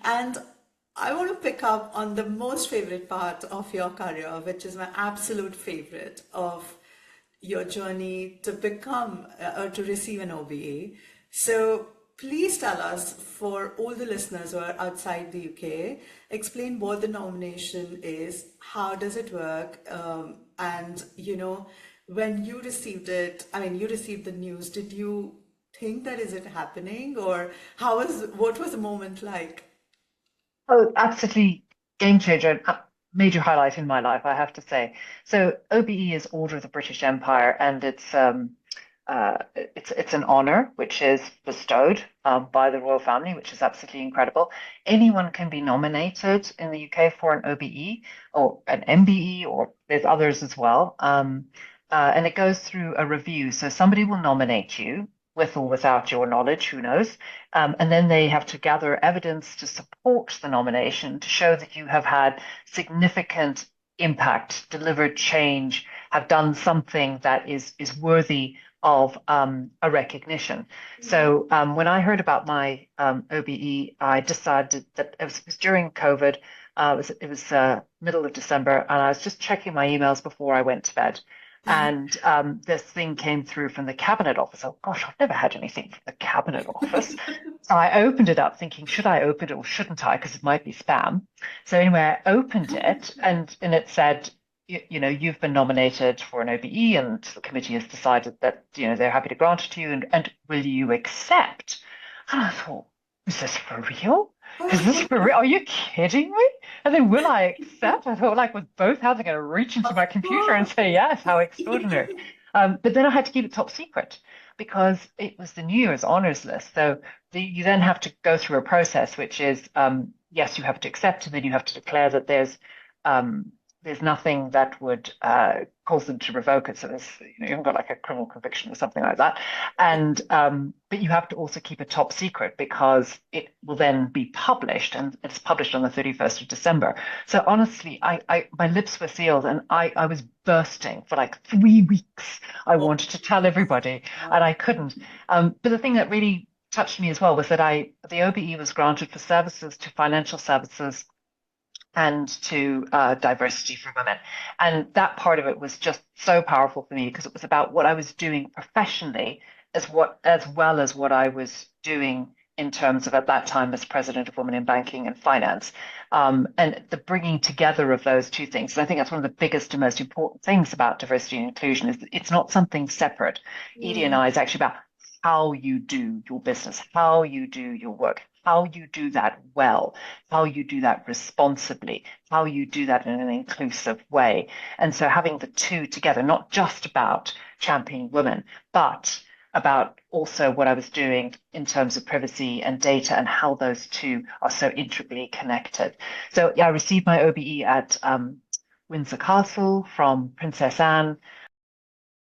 And I want to pick up on the most favorite part of your career, which is my absolute favorite of your journey to become or to receive an OBE. So please tell us, for all the listeners who are outside the UK, explain what the nomination is, how does it work, and when you received it, I mean, you received the news, did you think that is it happening, or what was the moment like? Oh, absolutely game changer, a major highlight in my life, I have to say. So OBE is Order of the British Empire, and it's an honor which is bestowed by the royal family, which is absolutely incredible. Anyone can be nominated in the UK for an OBE or an MBE, or there's others as well. And it goes through a review. So somebody will nominate you with or without your knowledge, who knows? And then they have to gather evidence to support the nomination to show that you have had significant impact, delivered change, have done something that is worthy of a recognition. So when I heard about my OBE, I decided that it was during COVID. It was middle of December, and I was just checking my emails before I went to bed. And this thing came through from the Cabinet Office. Oh gosh, I've never had anything from the Cabinet Office. So I opened it up thinking, should I open it or shouldn't I? Because it might be spam. So anyway, I opened it and it said, you've been nominated for an OBE and the committee has decided that, they're happy to grant it to you and will you accept? And I thought, is this for real? Is this for real? Are you kidding me? And then will I accept? I thought, like, with both hands, I'm going to reach into my Of computer and course. say yes. How extraordinary! But then I had to keep it top secret because it was the New Year's honors list. So you then have to go through a process, which is yes, you have to accept, and then you have to declare that there's nothing that would cause them to revoke it. So you haven't got like a criminal conviction or something like that. And but you have to also keep it top secret because it will then be published, and it's published on the 31st of December. So honestly, I my lips were sealed, and I was bursting for like 3 weeks. I Oh, wanted to tell everybody, and wow. I couldn't. But the thing that really touched me as well was that the OBE was granted for services to financial services and to diversity for women. And that part of it was just so powerful for me because it was about what I was doing professionally as well as what I was doing in terms of at that time as president of Women in Banking and Finance, and the bringing together of those two things. And I think that's one of the biggest and most important things about diversity and inclusion is that it's not something separate. Edie and Mm. I is actually about how you do your business, how you do your work, how you do that well, how you do that responsibly, how you do that in an inclusive way. And so having the two together, not just about championing women, but about also what I was doing in terms of privacy and data and how those two are so intricately connected. So yeah, I received my OBE at Windsor Castle from Princess Anne.